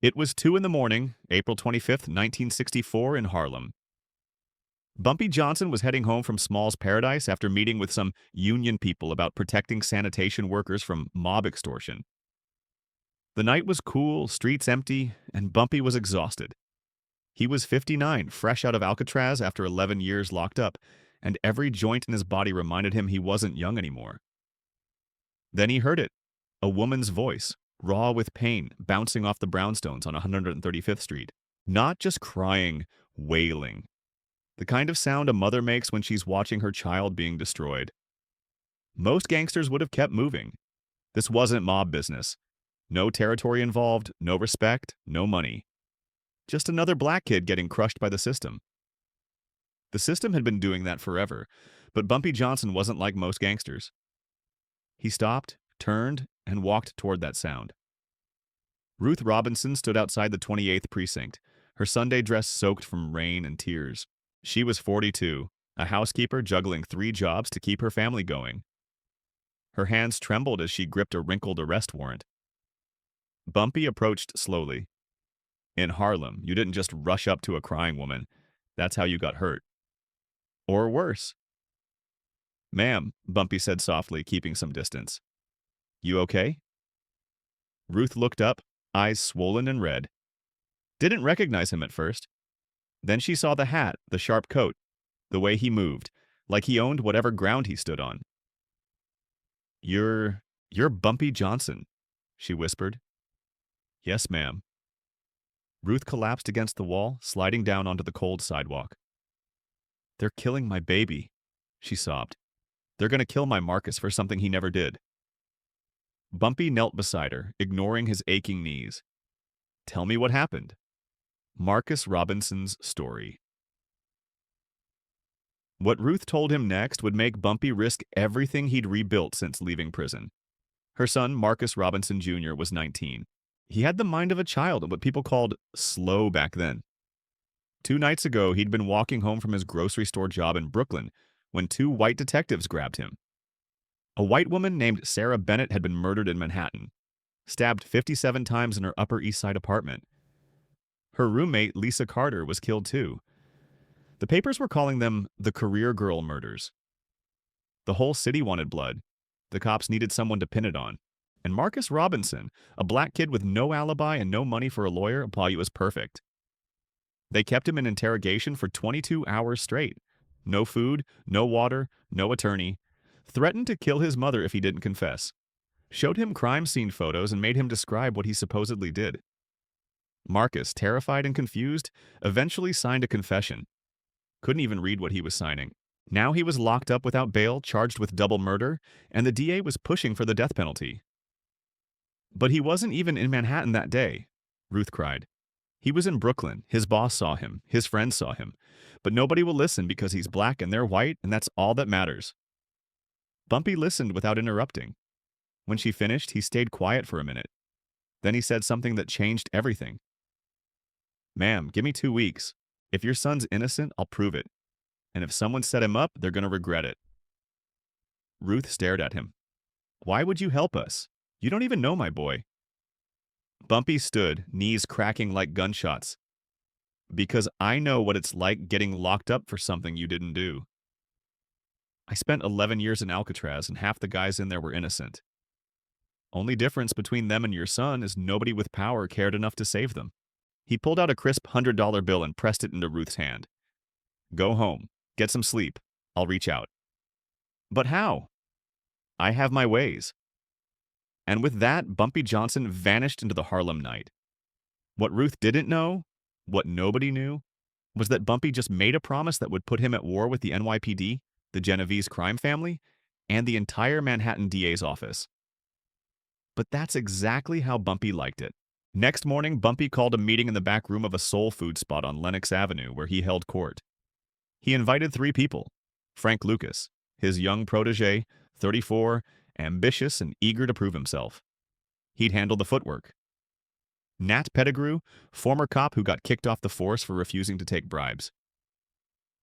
It was 2 in the morning, April 25th, 1964, in Harlem. Bumpy Johnson was heading home from Small's Paradise after meeting with some union people about protecting sanitation workers from mob extortion. The night was cool, streets empty, and Bumpy was exhausted. He was 59, fresh out of Alcatraz after 11 years locked up, and every joint in his body reminded him he wasn't young anymore. Then he heard it, a woman's voice, raw with pain, bouncing off the brownstones on 135th Street. Not just crying, wailing. The kind of sound a mother makes when she's watching her child being destroyed. Most gangsters would have kept moving. This wasn't mob business. No territory involved, no respect, no money. Just another black kid getting crushed by the system. The system had been doing that forever, but Bumpy Johnson wasn't like most gangsters. He stopped, turned, and walked toward that sound. Ruth Robinson stood outside the 28th precinct, her Sunday dress soaked from rain and tears. She was 42, a housekeeper juggling 3 jobs to keep her family going. Her hands trembled as she gripped a wrinkled arrest warrant. Bumpy approached slowly. In Harlem, you didn't just rush up to a crying woman. That's how you got hurt. Or worse. "Ma'am," Bumpy said softly, keeping some distance. "You okay?" Ruth looked up, eyes swollen and red. Didn't recognize him at first. Then she saw the hat, the sharp coat, the way he moved, like he owned whatever ground he stood on. You're Bumpy Johnson," she whispered. "Yes, ma'am." Ruth collapsed against the wall, sliding down onto the cold sidewalk. "They're killing my baby," she sobbed. "They're going to kill my Marcus for something he never did." Bumpy knelt beside her, ignoring his aching knees. "Tell me what happened." Marcus Robinson's story. What Ruth told him next would make Bumpy risk everything he'd rebuilt since leaving prison. Her son, Marcus Robinson Jr., was 19. He had the mind of a child and what people called slow back then. 2 nights ago, he'd been walking home from his grocery store job in Brooklyn when 2 white detectives grabbed him. A white woman named Sarah Bennett had been murdered in Manhattan, stabbed 57 times in her Upper East Side apartment. Her roommate, Lisa Carter, was killed too. The papers were calling them the career girl murders. The whole city wanted blood. The cops needed someone to pin it on. And Marcus Robinson, a black kid with no alibi and no money for a lawyer, he was perfect. They kept him in interrogation for 22 hours straight. No food, no water, no attorney. Threatened to kill his mother if he didn't confess. Showed him crime scene photos and made him describe what he supposedly did. Marcus, terrified and confused, eventually signed a confession. Couldn't even read what he was signing. Now he was locked up without bail, charged with double murder, and the DA was pushing for the death penalty. But he wasn't even in Manhattan that day, Ruth cried. He was in Brooklyn. His boss saw him. His friends saw him. But nobody will listen because he's black and they're white, and that's all that matters. Bumpy listened without interrupting. When she finished, he stayed quiet for a minute. Then he said something that changed everything. "Ma'am, give me 2 weeks. If your son's innocent, I'll prove it. And if someone set him up, they're going to regret it." Ruth stared at him. "Why would you help us? You don't even know my boy." Bumpy stood, knees cracking like gunshots. "Because I know what it's like getting locked up for something you didn't do. I spent 11 years in Alcatraz, and half the guys in there were innocent. Only difference between them and your son is nobody with power cared enough to save them." He pulled out a crisp $100 bill and pressed it into Ruth's hand. "Go home. Get some sleep. I'll reach out." "But how?" "I have my ways." And with that, Bumpy Johnson vanished into the Harlem night. What Ruth didn't know, what nobody knew, was that Bumpy just made a promise that would put him at war with the NYPD, the Genovese crime family, and the entire Manhattan DA's office. But that's exactly how Bumpy liked it. Next morning, Bumpy called a meeting in the back room of a soul food spot on Lenox Avenue where he held court. He invited 3 people: Frank Lucas, his young protege, 34, ambitious and eager to prove himself. He'd handle the footwork. Nat Pettigrew, former cop who got kicked off the force for refusing to take bribes.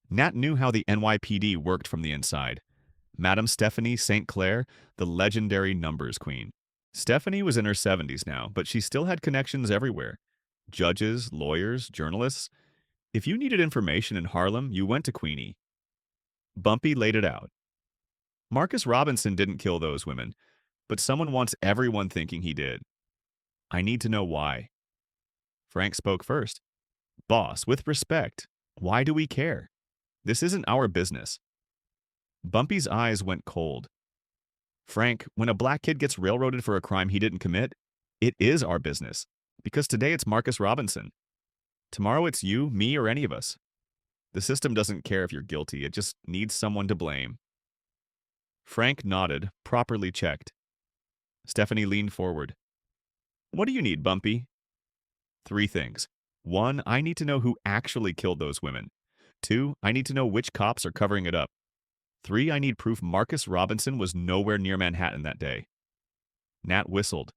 Nat knew how the NYPD worked from the inside. Madame Stephanie St. Clair, the legendary numbers queen. Stephanie was in her 70s now, but she still had connections everywhere. Judges, lawyers, journalists. If you needed information in Harlem, you went to Queenie. Bumpy laid it out. Marcus Robinson didn't kill those women, but someone wants everyone thinking he did. I need to know why. Frank spoke first. Boss, with respect, why do we care? This isn't our business. Bumpy's eyes went cold. Frank, when a black kid gets railroaded for a crime he didn't commit, it is our business. Because today it's Marcus Robinson. Tomorrow it's you, me, or any of us. The system doesn't care if you're guilty, it just needs someone to blame. Frank nodded, properly checked. Stephanie leaned forward. What do you need, Bumpy? 3 things. 1, I need to know who actually killed those women. 2, I need to know which cops are covering it up. 3, I need proof Marcus Robinson was nowhere near Manhattan that day. Nat whistled.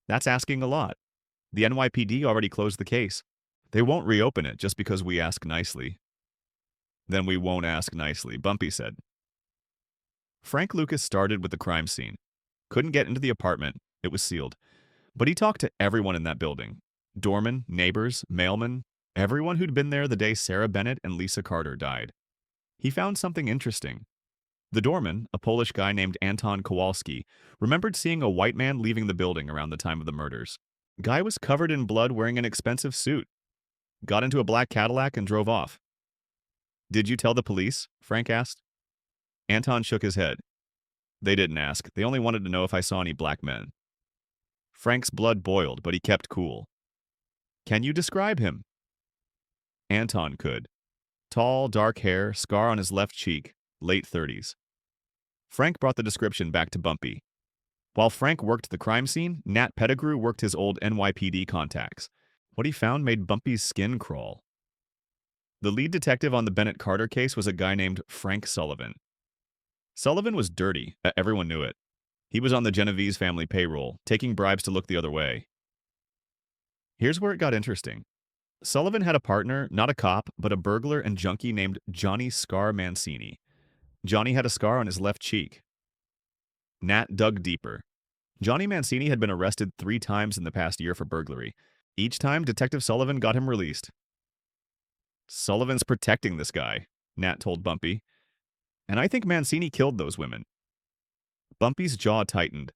That's asking a lot. The NYPD already closed the case. They won't reopen it just because we ask nicely. Then we won't ask nicely, Bumpy said. Frank Lucas started with the crime scene. Couldn't get into the apartment. It was sealed. But he talked to everyone in that building. Doormen, neighbors, mailmen, everyone who'd been there the day Sarah Bennett and Lisa Carter died. He found something interesting. The doorman, a Polish guy named Anton Kowalski, remembered seeing a white man leaving the building around the time of the murders. Guy was covered in blood wearing an expensive suit. Got into a black Cadillac and drove off. Did you tell the police? Frank asked. Anton shook his head. They didn't ask. They only wanted to know if I saw any black men. Frank's blood boiled, but he kept cool. Can you describe him? Anton could. Tall, dark hair, scar on his left cheek, late 30s. Frank brought the description back to Bumpy. While Frank worked the crime scene, Nat Pettigrew worked his old NYPD contacts. What he found made Bumpy's skin crawl. The lead detective on the Bennett Carter case was a guy named Frank Sullivan. Sullivan was dirty, everyone knew it. He was on the Genovese family payroll, taking bribes to look the other way. Here's where it got interesting. Sullivan had a partner, not a cop, but a burglar and junkie named Johnny Scar Mancini. Johnny had a scar on his left cheek. Nat dug deeper. Johnny Mancini had been arrested 3 times in the past year for burglary. Each time, Detective Sullivan got him released. Sullivan's protecting this guy, Nat told Bumpy. And I think Mancini killed those women. Bumpy's jaw tightened.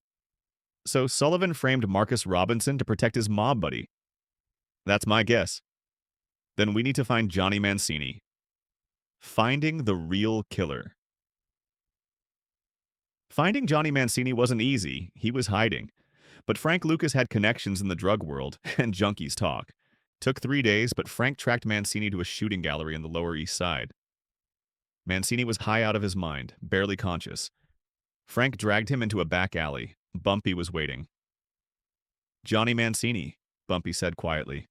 So Sullivan framed Marcus Robinson to protect his mob buddy. That's my guess. Then we need to find Johnny Mancini. Finding the real killer. Finding Johnny Mancini wasn't easy. He was hiding. But Frank Lucas had connections in the drug world, and junkies talk. Took 3 days, but Frank tracked Mancini to a shooting gallery in the Lower East Side. Mancini was high out of his mind, barely conscious. Frank dragged him into a back alley. Bumpy was waiting. Johnny Mancini, Bumpy said quietly.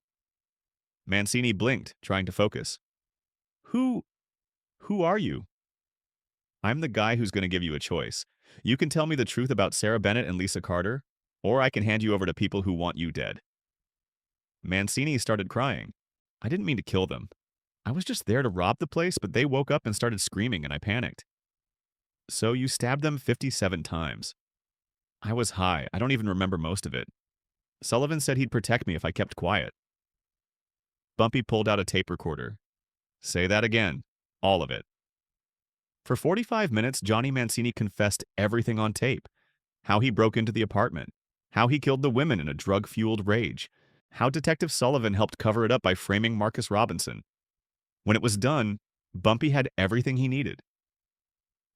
Mancini blinked, trying to focus. Who are you? I'm the guy who's going to give you a choice. You can tell me the truth about Sarah Bennett and Lisa Carter, or I can hand you over to people who want you dead. Mancini started crying. I didn't mean to kill them. I was just there to rob the place, but they woke up and started screaming and I panicked. So you stabbed them 57 times. I was high. I don't even remember most of it. Sullivan said he'd protect me if I kept quiet. Bumpy pulled out a tape recorder. Say that again. All of it. For 45 minutes, Johnny Mancini confessed everything on tape. How he broke into the apartment. How he killed the women in a drug-fueled rage. How Detective Sullivan helped cover it up by framing Marcus Robinson. When it was done, Bumpy had everything he needed.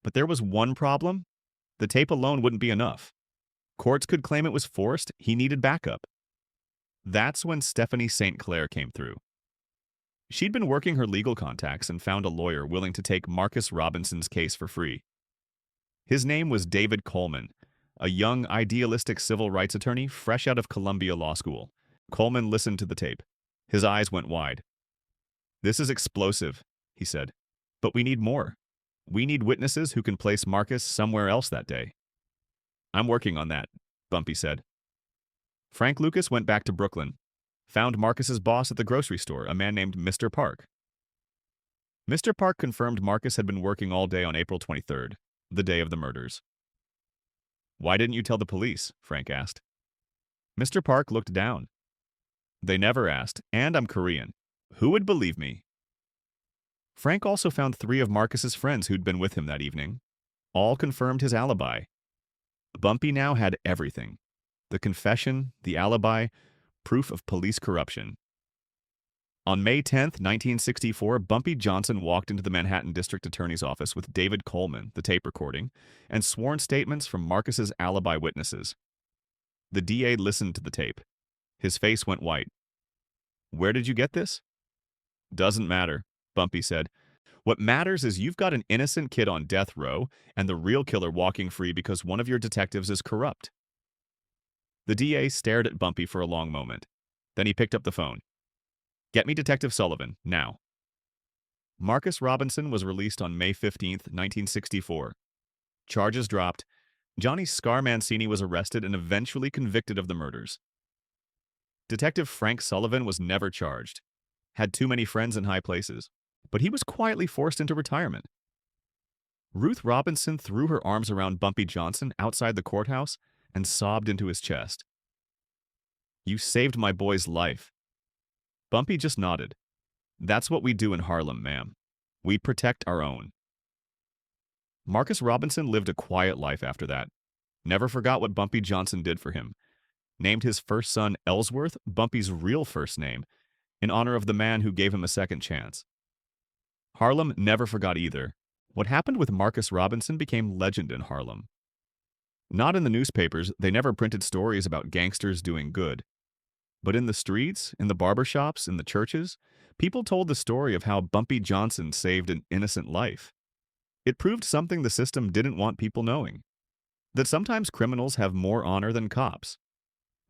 But there was one problem. The tape alone wouldn't be enough. Courts could claim it was forced. He needed backup. That's when Stephanie St. Clair came through. She'd been working her legal contacts and found a lawyer willing to take Marcus Robinson's case for free. His name was David Coleman, a young, idealistic civil rights attorney fresh out of Columbia Law School. Coleman listened to the tape. His eyes went wide. This is explosive, he said. But we need more. We need witnesses who can place Marcus somewhere else that day. I'm working on that, Bumpy said. Frank Lucas went back to Brooklyn. Found Marcus's boss at the grocery store, a man named Mr. Park. Mr. Park confirmed Marcus had been working all day on April 23rd, the day of the murders. Why didn't you tell the police? Frank asked. Mr. Park looked down. They never asked, and I'm Korean. Who would believe me? Frank also found 3 of Marcus's friends who'd been with him that evening. All confirmed his alibi. Bumpy now had everything: the confession, the alibi, proof of police corruption. On May 10th, 1964, Bumpy Johnson walked into the Manhattan District Attorney's office with David Coleman, the tape recording, and sworn statements from Marcus's alibi witnesses. The DA listened to the tape. His face went white. "Where did you get this?" "Doesn't matter," Bumpy said. "What matters is you've got an innocent kid on death row and the real killer walking free because one of your detectives is corrupt." The DA stared at Bumpy for a long moment. Then he picked up the phone. "Get me Detective Sullivan, now." Marcus Robinson was released on May 15th, 1964. Charges dropped. Johnny Scar Mancini was arrested and eventually convicted of the murders. Detective Frank Sullivan was never charged. Had too many friends in high places. But he was quietly forced into retirement. Ruth Robinson threw her arms around Bumpy Johnson outside the courthouse and sobbed into his chest. "You saved my boy's life." Bumpy just nodded. "That's what we do in Harlem, ma'am. We protect our own." Marcus Robinson lived a quiet life after that. Never forgot what Bumpy Johnson did for him. Named his first son Ellsworth, Bumpy's real first name, in honor of the man who gave him a second chance. Harlem never forgot either. What happened with Marcus Robinson became legend in Harlem. Not in the newspapers, they never printed stories about gangsters doing good. But in the streets, in the barbershops, in the churches, people told the story of how Bumpy Johnson saved an innocent life. It proved something the system didn't want people knowing. That sometimes criminals have more honor than cops.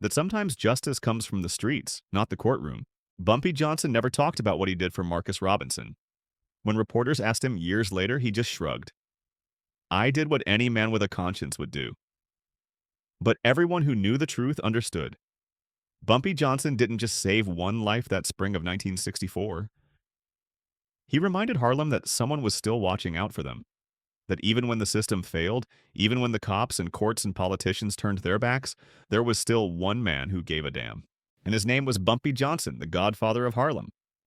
That sometimes justice comes from the streets, not the courtroom. Bumpy Johnson never talked about what he did for Marcus Robinson. When reporters asked him years later, he just shrugged. "I did what any man with a conscience would do." But everyone who knew the truth understood. Bumpy Johnson didn't just save one life that spring of 1964. He reminded Harlem that someone was still watching out for them. That even when the system failed, even when the cops and courts and politicians turned their backs, there was still one man who gave a damn. And his name was Bumpy Johnson, the Godfather of Harlem.